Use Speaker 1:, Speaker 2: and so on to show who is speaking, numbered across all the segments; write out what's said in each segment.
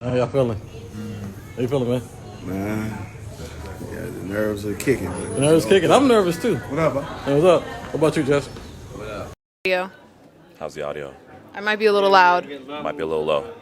Speaker 1: How y'all feeling? How you feeling, man?
Speaker 2: Man, yeah, the nerves are kicking.
Speaker 1: The nerves kicking. I'm nervous too.
Speaker 2: What up, man?
Speaker 1: Hey, what's up? What about you, Jess?
Speaker 3: Audio.
Speaker 4: How's the audio?
Speaker 3: I might be a little loud.
Speaker 4: Might be a little low.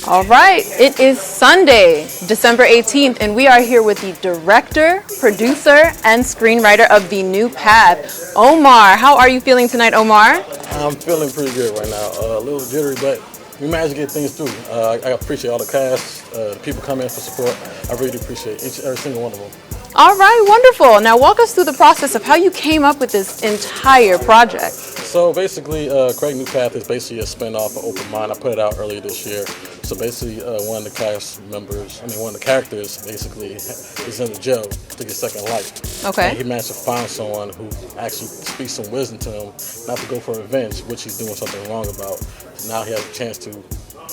Speaker 3: All right, it is Sunday, December 18th, and we are here with the director, producer, and screenwriter of The New Path, Omar. How are you feeling tonight, Omar?
Speaker 1: I'm feeling pretty good right now. A little jittery, but we managed to get things through. I appreciate all the cast, the people coming in for support. I really appreciate every single one of them.
Speaker 3: All right, wonderful. Now walk us through the process of how you came up with this entire project.
Speaker 1: So basically, Craig New Path is basically a spin-off of Open Mind. I put it out earlier this year. So basically, one of the one of the characters basically is in the jail to get second life.
Speaker 3: Okay.
Speaker 1: And he managed to find someone who actually speaks some wisdom to him, not to go for revenge, which he's doing something wrong about. Now he has a chance to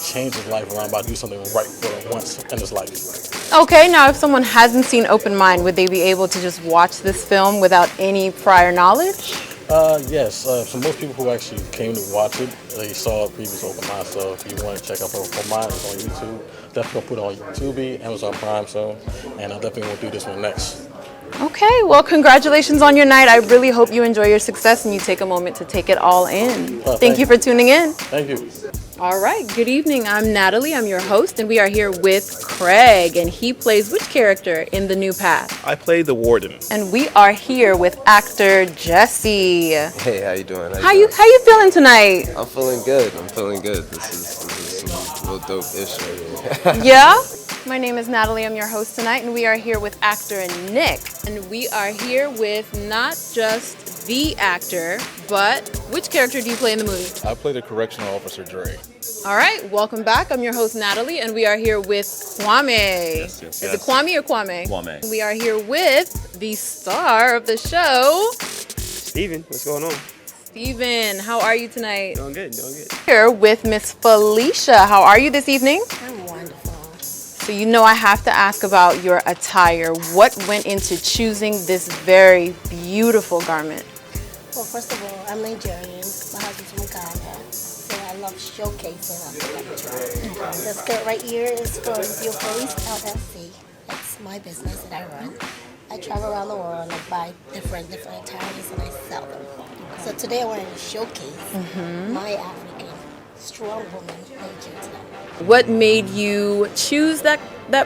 Speaker 1: change his life around by doing something right for once in his life.
Speaker 3: Okay, now if someone hasn't seen Open Mind, would they be able to just watch this film without any prior knowledge?
Speaker 1: Yes. So most people who actually came to watch it, they saw a previous Open Mind. So if you want to check out Open Mind, it's on YouTube. Definitely gonna put it on YouTube, Amazon Prime soon, and I definitely will do this one next.
Speaker 3: Okay, well, congratulations on your night. I really hope you enjoy your success and you take a moment to take it all in. Thank you for tuning in.
Speaker 1: Thank you.
Speaker 3: All right, good evening. I'm Natalie. I'm your host, and we are here with Craig, and he plays which character in The New Path?
Speaker 5: I play the warden.
Speaker 3: And we are here with actor Jesse.
Speaker 6: Hey, how you doing?
Speaker 3: How you feeling tonight?
Speaker 6: I'm feeling good. This is some real dope-ish right here.
Speaker 3: Yeah? My name is Natalie. I'm your host tonight, and we are here with actor Nick. And we are here with not just the actor, but which character do you play in the movie?
Speaker 5: I play the correctional officer Dre.
Speaker 3: All right, welcome back. I'm your host Natalie, and we are here with Kwame.
Speaker 5: Yes.
Speaker 3: Is it Kwame or Kwame?
Speaker 4: Kwame.
Speaker 3: We are here with the star of the show,
Speaker 7: Steven, what's going on?
Speaker 3: Steven. How are you tonight?
Speaker 7: Doing good, doing good.
Speaker 3: Here with Miss Felicia. How are you this evening?
Speaker 8: I'm wonderful.
Speaker 3: So you know I have to ask about your attire. What went into choosing this very beautiful garment?
Speaker 8: Well, first of all, I'm Nigerian. My husband's from Ghana, so I love showcasing our culture. This skirt right here is from Your Police LLC. It's my business that I run. I travel around the world and I buy different attires and I sell them. So today I wanted to showcase my African strong woman nature to them.
Speaker 3: What made you choose that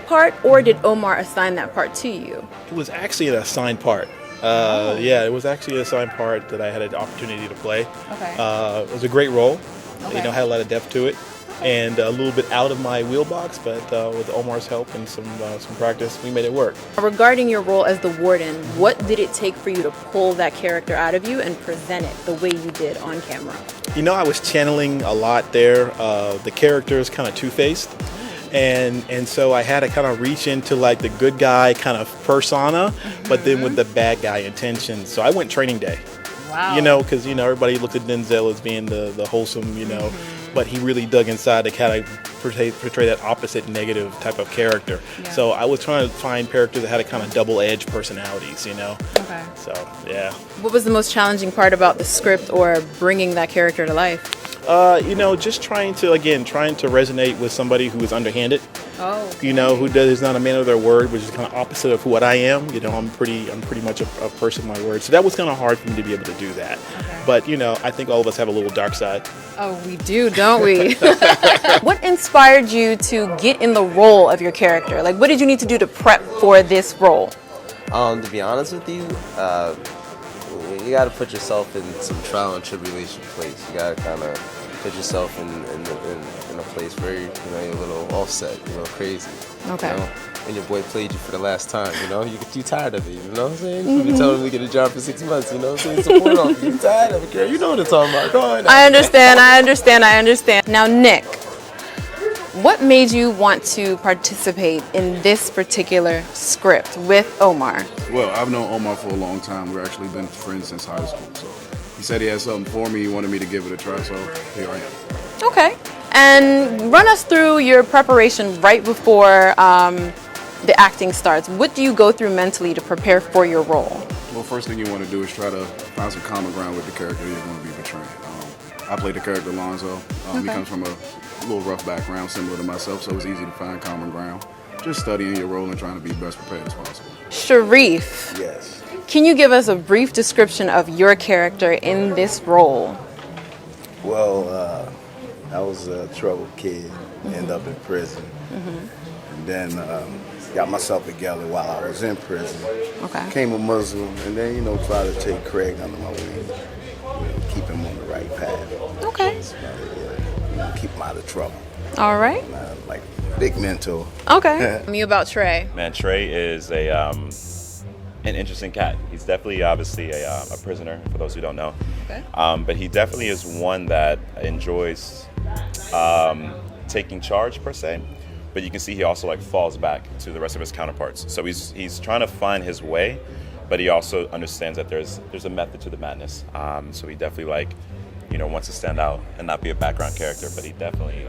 Speaker 3: part, or did Omar assign that part to you?
Speaker 5: It was actually an assigned part. Yeah, it was actually an assigned part that I had an opportunity to play.
Speaker 3: Okay.
Speaker 5: It was a great role.
Speaker 3: Okay.
Speaker 5: You know, had a lot of depth to it. And a little bit out of my wheelbox, but with Omar's help and some practice, we made it work.
Speaker 3: Regarding your role as the warden, what did it take for you to pull that character out of you and present it the way you did on camera?
Speaker 5: You know, I was channeling a lot there. The character is kind of two-faced. And so I had to kind of reach into like the good guy kind of persona, but then with the bad guy intention. So I went training day.
Speaker 3: Wow.
Speaker 5: You know, because, you know, everybody looked at Denzel as being the wholesome, you know, but he really dug inside to kind of portray that opposite negative type of character.
Speaker 3: Yeah.
Speaker 5: So I was trying to find characters that had a kind of double-edged personalities, you know.
Speaker 3: Okay.
Speaker 5: So, yeah.
Speaker 3: What was the most challenging part about the script or bringing that character to life?
Speaker 5: You know, just trying to resonate with somebody who is underhanded.
Speaker 3: Oh.
Speaker 5: You know, who is not a man of their word, which is kind of opposite of what I am. You know, I'm pretty much a person of my word. So that was kind of hard for me to be able to do that.
Speaker 3: Okay.
Speaker 5: But, you know, I think all of us have a little dark side.
Speaker 3: Oh, we do, don't we? What inspired you to get in the role of your character? Like, what did you need to do to prep for this role?
Speaker 6: To be honest with you, you got to put yourself in some trial and tribulation place. You got to kind of put yourself in a place where you're a little offset, crazy.
Speaker 3: Okay.
Speaker 6: You know? And your boy played you for the last time, you tired of it, you know what I'm saying? You've been telling him to get a job for 6 months, you know what I'm saying? Support off you tired of it, girl. You know what I'm talking about. Go on.
Speaker 3: I understand. Now, Nick, what made you want to participate in this particular script with Omar?
Speaker 2: Well, I've known Omar for a long time. We've actually been friends since high school. So he said he had something for me. He wanted me to give it a try. So here I am.
Speaker 3: Okay. And run us through your preparation right before the acting starts. What do you go through mentally to prepare for your role?
Speaker 2: Well, first thing you want to do is try to find some common ground with the character you're going to be portraying. I played the character Lonzo. He comes from a little rough background, similar to myself, so it's easy to find common ground. Just studying your role and trying to be best prepared as possible.
Speaker 3: Sharif,
Speaker 2: Yes.
Speaker 3: can you give us a brief description of your character in this role?
Speaker 9: Well, I was a troubled kid, ended up in prison, and then got myself together while I was in prison.
Speaker 3: Okay.
Speaker 9: Became a Muslim, and then try to take Craig under my wing, keep him on the right path.
Speaker 3: Okay.
Speaker 9: Keep him out of trouble.
Speaker 3: All right.
Speaker 9: Like big mentor.
Speaker 3: Okay. Tell me about Trey.
Speaker 4: Man, Trey is an interesting cat. He's definitely, obviously, a prisoner, for those who don't know.
Speaker 3: Okay.
Speaker 4: But he definitely is one that enjoys taking charge, per se. But you can see he also falls back to the rest of his counterparts. So he's trying to find his way, but he also understands that there's a method to the madness. So he definitely wants to stand out and not be a background character, but he definitely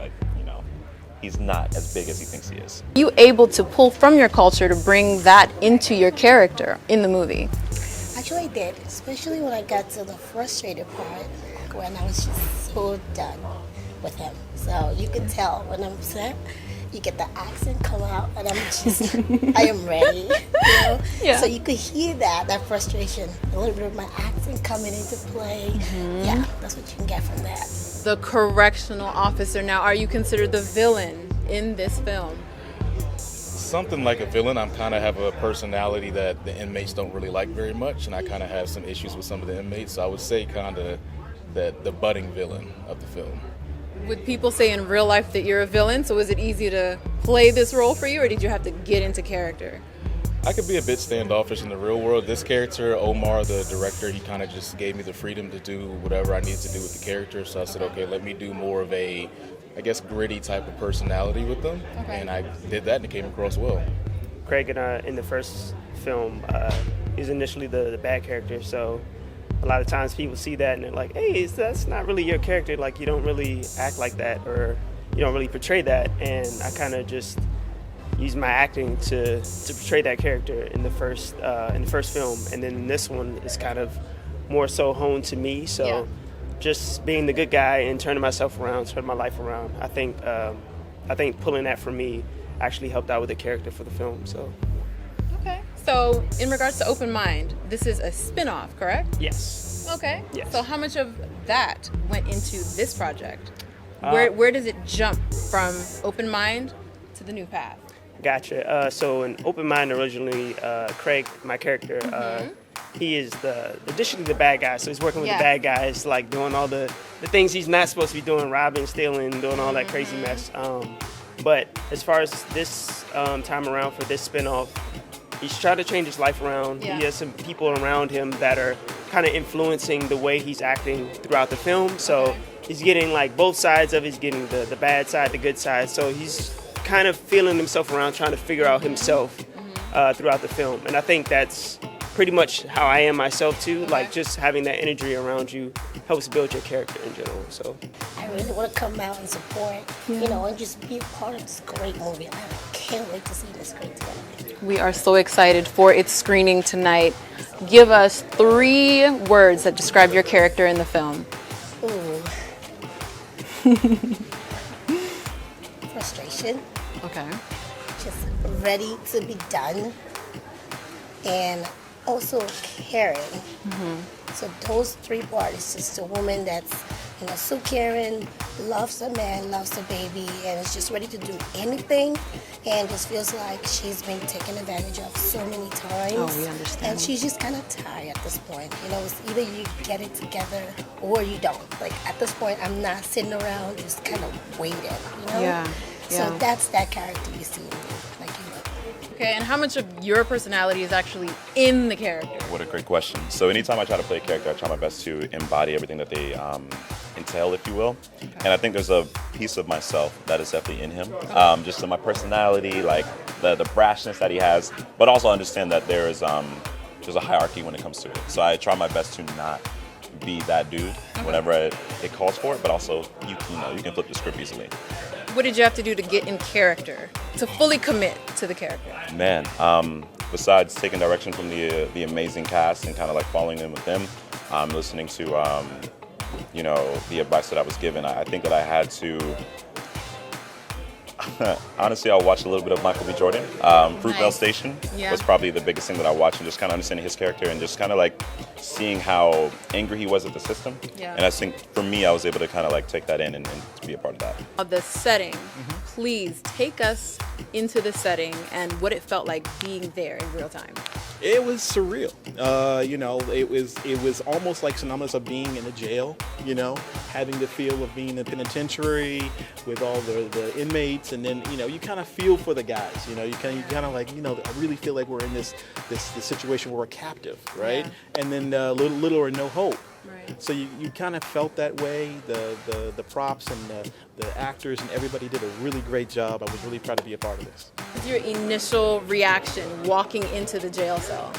Speaker 4: he's not as big as he thinks he is.
Speaker 3: Are you able to pull from your culture to bring that into your character in the movie?
Speaker 8: Actually, I did, especially when I got to the frustrated part when I was just so done with him. So you can tell when I'm upset, you get the accent come out, and I am ready.
Speaker 3: Yeah.
Speaker 8: So you could hear that frustration, a little bit of my accent coming into play. Yeah, that's what you can get from that.
Speaker 3: The correctional officer. Now, are you considered the villain in this film?
Speaker 10: Something like a villain. I kind of have a personality that the inmates don't really like very much, and I kind of have some issues with some of the inmates. So I would say kind of that the budding villain of the film.
Speaker 3: Would people say in real life that you're a villain? So was it easy to play this role for you, or did you have to get into character?
Speaker 10: I could be a bit standoffish in the real world. This character, Omar, the director, he kind of just gave me the freedom to do whatever I needed to do with the character. So I said, okay, let me do more of a, gritty type of personality with them.
Speaker 3: Okay.
Speaker 10: And I did that and it came across well.
Speaker 7: Craig in the first film, he was initially the bad character, so a lot of times people see that and they're like, hey, that's not really your character. Like, you don't really act like that, or you don't really portray that. And I kind of just used my acting to portray that character in the first film, and then this one is kind of more so honed to me. So
Speaker 3: Yeah.
Speaker 7: just being the good guy and turning myself around, turning my life around. I think pulling that from me actually helped out with the character for the film. So
Speaker 3: Okay. So in regards to Open Mind, this is a spin-off, correct?
Speaker 7: yes.
Speaker 3: Okay.
Speaker 7: Yes.
Speaker 3: So how much of that went into this project? Where does it jump from Open Mind to the New Path?
Speaker 7: Gotcha. So in Open Mind originally, Craig, my character, he is additionally the bad guy. So he's working with
Speaker 3: Yeah.
Speaker 7: the bad guys, like doing all the things he's not supposed to be doing, robbing, stealing, doing all that crazy mess. But as far as this time around for this spinoff, he's trying to change his life around.
Speaker 3: Yeah.
Speaker 7: He has some people around him that are kind of influencing the way he's acting throughout the film. So he's getting both sides of it. He's getting the bad side, the good side. So he's kind of feeling himself around, trying to figure out himself throughout the film. And I think that's pretty much how I am myself too. Like, just having that energy around you helps build your character in general. So
Speaker 8: I really want to come out and support, and just be a part of this great movie. I can't wait to see this screen together.
Speaker 3: We are so excited for its screening tonight. Give us 3 words that describe your character in the film.
Speaker 8: Ooh. Frustration,
Speaker 3: Okay.
Speaker 8: just ready to be done, and also caring. So those 3 parts is just a woman that's, so caring, loves a man, loves a baby, and is just ready to do anything, and just feels like she's been taken advantage of so many times.
Speaker 3: Oh, we understand.
Speaker 8: And she's just kind of tired at this point. It's either you get it together or you don't. Like, at this point, I'm not sitting around just kind of waiting,
Speaker 3: Yeah.
Speaker 8: So that's that character you see in me.
Speaker 3: Okay, and how much of your personality is actually in the character?
Speaker 4: What a great question. So anytime I try to play a character, I try my best to embody everything that they entail, if you will. And I think there's a piece of myself that is definitely in him. Just in my personality, like the brashness that he has, but also understand that there's a hierarchy when it comes to it. So I try my best to not be that dude whenever it calls for it, but also you can flip the script easily.
Speaker 3: What did you have to do to get in character, to fully commit to the character?
Speaker 4: Man, besides taking direction from the amazing cast and kind of like following in with them, listening to the advice that I was given, I think that I had to. Honestly, I watched a little bit of Michael B. Jordan. Fruitvale
Speaker 3: Nice.
Speaker 4: Station
Speaker 3: Yeah.
Speaker 4: was probably the biggest thing that I watched, and just kind of understanding his character and just kind of like seeing how angry he was at the system.
Speaker 3: Yeah.
Speaker 4: And I think for me, I was able to kind of like take that in and to be a part of that.
Speaker 3: The setting, please take us into the setting and what it felt like being there in real time.
Speaker 5: It was surreal. It was almost like synonymous of being in a jail, having the feel of being in a penitentiary with all the inmates, and then, you kind of feel for the guys, you kind of like, I really feel like we're in this situation where we're captive, right?
Speaker 3: Yeah.
Speaker 5: And then little or no hope.
Speaker 3: Right.
Speaker 5: So you kind of felt that way. The props and the actors and everybody did a really great job. I was really proud to be a part of this.
Speaker 3: What's your initial reaction walking into the jail cell?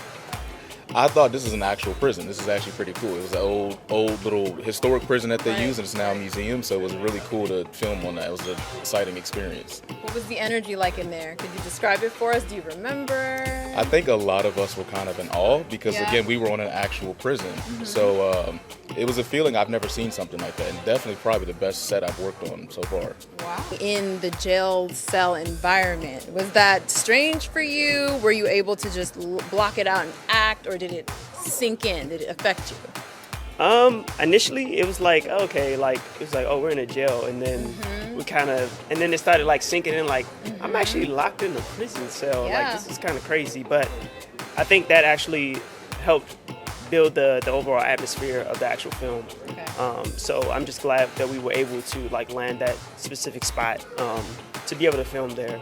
Speaker 10: I thought this was an actual prison. This is actually pretty cool. It was an old little historic prison that they
Speaker 3: Right.
Speaker 10: use, and it's now a museum, so it was really cool to film on that. It was an exciting experience.
Speaker 3: What was the energy like in there? Could you describe it for us? Do you remember?
Speaker 10: I think a lot of us were kind of in awe because,
Speaker 3: Yeah.
Speaker 10: again, we were on an actual prison. So it was a feeling I've never seen something like that, and definitely probably the best set I've worked on so far.
Speaker 3: Wow. In the jail cell environment, was that strange for you? Were you able to just block it out and act, or did it sink in? Did it affect you?
Speaker 7: Initially it was like, okay, like it was like, oh, we're in a jail, and then and then it started like sinking in, like I'm actually locked in a prison cell.
Speaker 3: Yeah.
Speaker 7: Like this is kind of crazy, but I think that actually helped build the overall atmosphere of the actual film.
Speaker 3: Okay.
Speaker 7: So I'm just glad that we were able to like land that specific spot to be able to film there.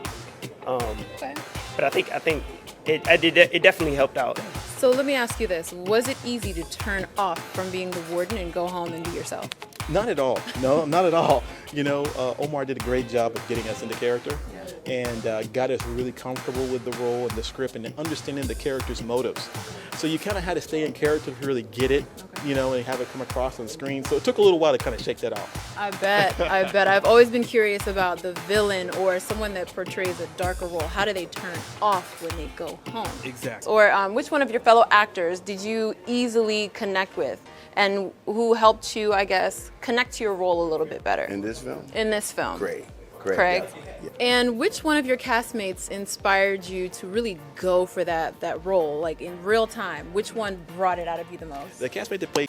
Speaker 3: Okay.
Speaker 7: But I think it definitely helped out.
Speaker 3: So let me ask you this. Was it easy to turn off from being the warden and go home and be yourself?
Speaker 5: Not at all. No, not at all. Omar did a great job of getting us into character and got us really comfortable with the role and the script and understanding the character's motives. So you kind of had to stay in character to really get it, and have it come across on the screen. So it took a little while to kind of shake that off.
Speaker 3: I bet. I've always been curious about the villain or someone that portrays a darker role. How do they turn off when they go home?
Speaker 5: Exactly.
Speaker 3: Or which one of your fellow actors did you easily connect with? And who helped you, I guess, connect to your role a little bit better?
Speaker 9: In this film?
Speaker 3: In this film.
Speaker 9: Craig.
Speaker 3: Craig.
Speaker 9: Yeah.
Speaker 3: And which one of your castmates inspired you to really go for that role, like in real time? Which one brought it out of you the most?
Speaker 5: The castmate that played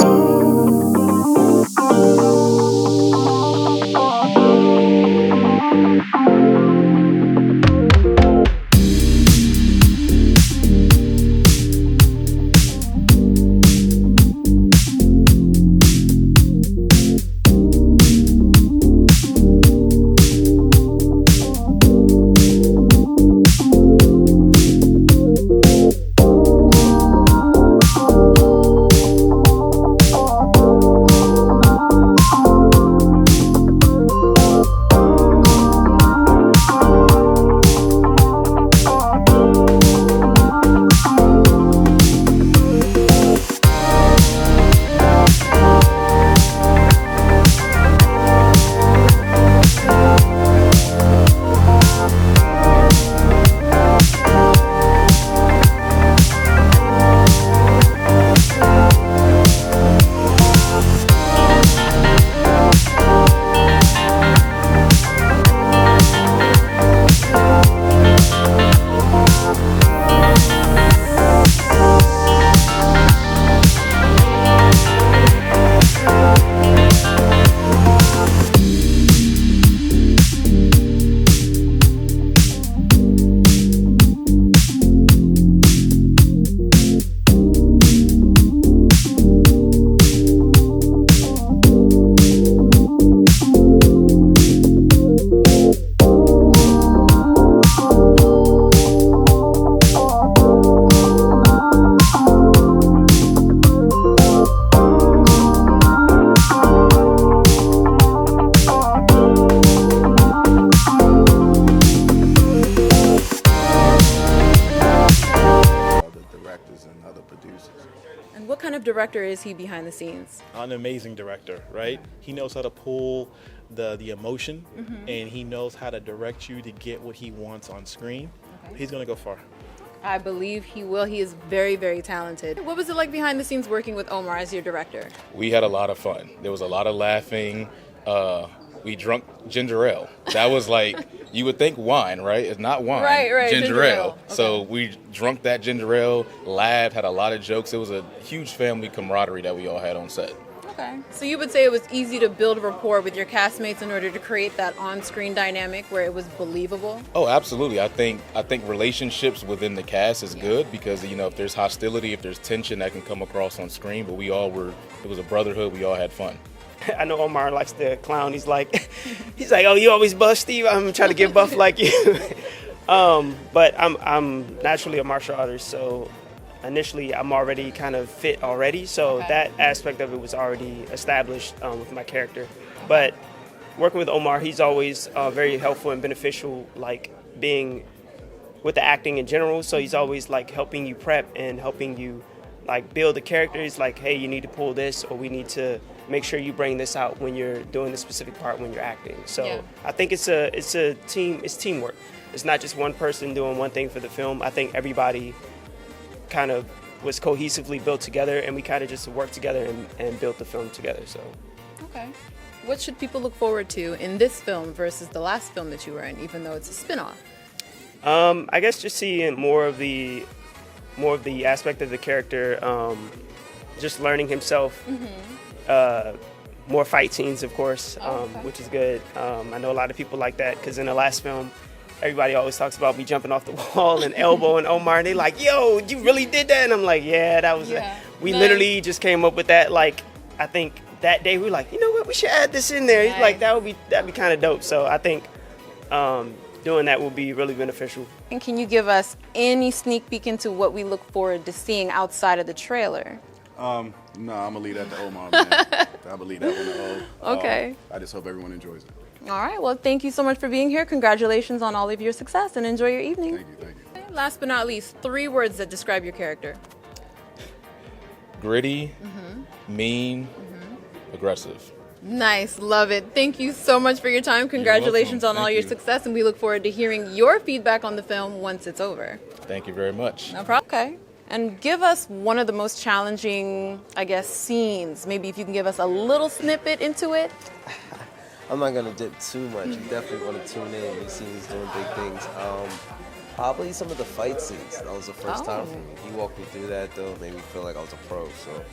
Speaker 3: of director is he behind the scenes?
Speaker 5: An amazing director, right? He knows how to pull the emotion, and he knows how to direct you to get what he wants on screen. He's gonna go far.
Speaker 3: I believe he will. He is very, very talented. What was it like behind the scenes working with Omar as your director?
Speaker 10: We had a lot of fun. There was a lot of laughing. We drunk ginger ale. That was like, you would think wine, right? It's not wine.
Speaker 3: Right.
Speaker 10: Ginger ale.
Speaker 3: Okay.
Speaker 10: So we drunk that ginger ale, laughed, had a lot of jokes. It was a huge family camaraderie that we all had on set.
Speaker 3: Okay. So you would say it was easy to build rapport with your castmates in order to create that on-screen dynamic where it was believable?
Speaker 10: Oh, absolutely. I think relationships within the cast is good because, you know, if there's hostility, if there's tension, that can come across on screen. But it was a brotherhood. We all had fun.
Speaker 7: I know Omar likes to clown. He's like, oh, you always buff, Steve. I'm trying to get buff like you. But I'm naturally a martial artist, so initially I'm already kind of fit already. So that aspect of it was already established with my character. But working with Omar, he's always very helpful and beneficial, like being with the acting in general. So he's always like helping you prep and helping you like build the character. He's like, hey, you need to pull this, or we need to make sure you bring this out when you're doing the specific part when you're acting. So I think it's a team. It's teamwork. It's not just one person doing one thing for the film. I think everybody kind of was cohesively built together, and we kind of just worked together and built the film together. So.
Speaker 3: Okay. What should people look forward to in this film versus the last film that you were in, even though it's a spin-off?
Speaker 7: I guess just seeing more of the aspect of the character, just learning himself. More fight scenes, of course, which is good. I know a lot of people like that because in the last film, everybody always talks about me jumping off the wall and elbowing Omar, and they're like, yo, you really did that? And I'm like, yeah, that was we literally just came up with that. Like, I think that day we were like, you know what, we should add this in there. He's like, that'd be kind of dope. So I think doing that will be really beneficial.
Speaker 3: And can you give us any sneak peek into what we look forward to seeing outside of the trailer?
Speaker 2: No, I'm gonna leave that to Omar, man. I believe that one to O.
Speaker 3: Okay.
Speaker 2: I just hope everyone enjoys it.
Speaker 3: All right. Well, thank you so much for being here. Congratulations on all of your success, and enjoy your evening.
Speaker 2: Thank you.
Speaker 3: Last but not least, 3 words that describe your character.
Speaker 10: Gritty, mean, aggressive.
Speaker 3: Nice. Love it. Thank you so much for your time. Congratulations on all your success, and we look forward to hearing your feedback on the film once it's over.
Speaker 10: Thank you very much.
Speaker 3: No problem. Okay. And give us one of the most challenging, I guess, scenes. Maybe if you can give us a little snippet into it.
Speaker 6: I'm not gonna dip too much. You definitely want to tune in. You see he's doing big things. Probably some of the fight scenes. That was the first time for me. He walked me through that though, made me feel like I was a pro. So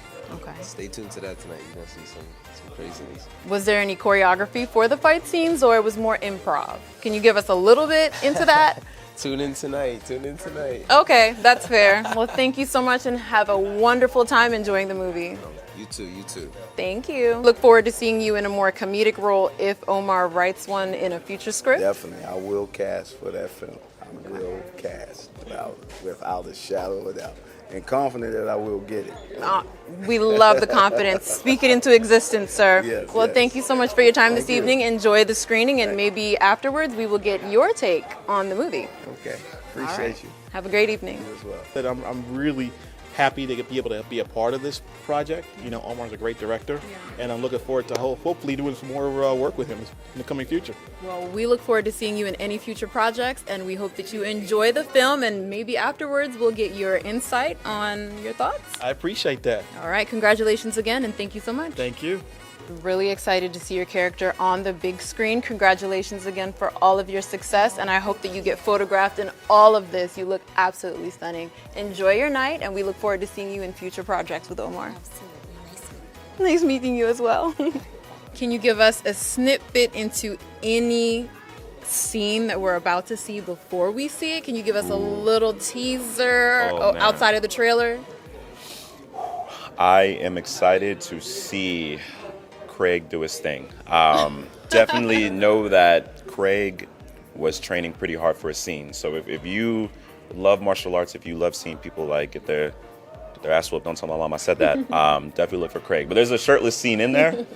Speaker 6: stay tuned to that tonight. You're gonna see some craziness.
Speaker 3: Was there any choreography for the fight scenes, or it was more improv? Can you give us a little bit into that?
Speaker 6: Tune in tonight.
Speaker 3: Okay, that's fair. Well, thank you so much, and have a wonderful time enjoying the movie.
Speaker 6: You too.
Speaker 3: Thank you. Look forward to seeing you in a more comedic role if Omar writes one in a future script.
Speaker 9: Definitely, I will cast for that film. I will cast without a shadow of a doubt. And confident that I will get it.
Speaker 3: We love the confidence. Speak it into existence, sir.
Speaker 9: Yes,
Speaker 3: well,
Speaker 9: yes.
Speaker 3: Thank you so much for your time
Speaker 9: Thank
Speaker 3: this
Speaker 9: you.
Speaker 3: evening. Enjoy the screening, and maybe afterwards we will get your take on the movie.
Speaker 9: Okay, appreciate you.
Speaker 3: Have a great evening.
Speaker 9: You as well.
Speaker 5: That I'm really happy to be able to be a part of this project. You know, Omar's a great director, and I'm looking forward to hopefully doing some more work with him in the coming future.
Speaker 3: Well, we look forward to seeing you in any future projects, and we hope that you enjoy the film, and maybe afterwards we'll get your insight on your thoughts.
Speaker 5: I appreciate that.
Speaker 3: All right, congratulations again, and thank you so much.
Speaker 5: Thank you.
Speaker 3: Really excited to see your character on the big screen. Congratulations again for all of your success, and I hope that you get photographed in all of this. You look absolutely stunning. Enjoy your night, and we look forward to seeing you in future projects with Omar.
Speaker 8: Absolutely.
Speaker 3: Nice meeting you as well. Can you give us a snippet into any scene that we're about to see before we see it? Can you give us a little teaser outside of the trailer?
Speaker 4: I am excited to see Craig do his thing. Definitely know that Craig was training pretty hard for a scene. So if you love martial arts, if you love seeing people like get their ass whooped, don't tell my mom I said that, definitely look for Craig. But there's a shirtless scene in there, and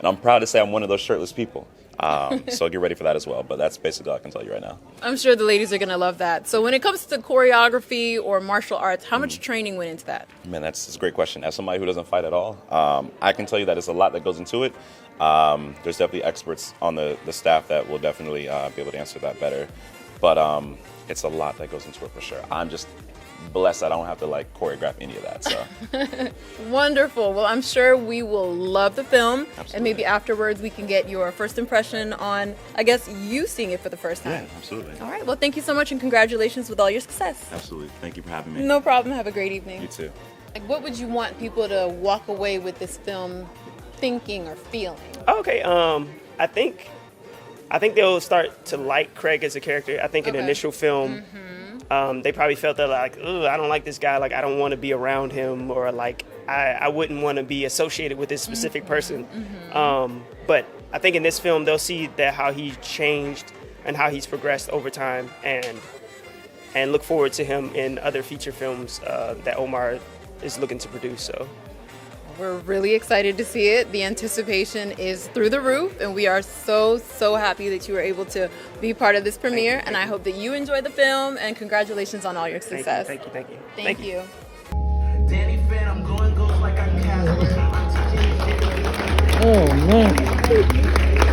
Speaker 4: I'm proud to say I'm one of those shirtless people. So get ready for that as well. But that's basically all I can tell you right now.
Speaker 3: I'm sure the ladies are going to love that. So when it comes to choreography or martial arts, how much training went into that?
Speaker 4: Man, that's a great question. As somebody who doesn't fight at all, I can tell you that it's a lot that goes into it. There's definitely experts on the staff that will definitely be able to answer that better. But it's a lot that goes into it for sure. I'm just blessed that I don't have to like choreograph any of that. So
Speaker 3: Wonderful. Well, I'm sure we will love the film.
Speaker 4: Absolutely.
Speaker 3: And maybe afterwards we can get your first impression on, I guess, you seeing it for the first time.
Speaker 4: yeah, absolutely.
Speaker 3: All right. Well, thank you so much and congratulations with all your success.
Speaker 4: Absolutely. Thank you for having me.
Speaker 3: No problem. Have a great evening.
Speaker 4: You too.
Speaker 3: Like, what would you want people to walk away with this film thinking or feeling?
Speaker 7: Okay, I think they'll start to like Craig as a character. I think in the initial film, they probably felt that like, oh, I don't like this guy. Like, I don't want to be around him, or like, I wouldn't want to be associated with this specific person. But I think in this film, they'll see that how he changed and how he's progressed over time, and look forward to him in other feature films that Omar is looking to produce. So.
Speaker 3: We're really excited to see it. The anticipation is through the roof, and we are so happy that you were able to be part of this premiere. And I hope that you enjoy the film, and congratulations on all your success.
Speaker 7: Thank you.
Speaker 3: Thank you.
Speaker 11: Danny fan, I'm going like I can.
Speaker 1: Oh man.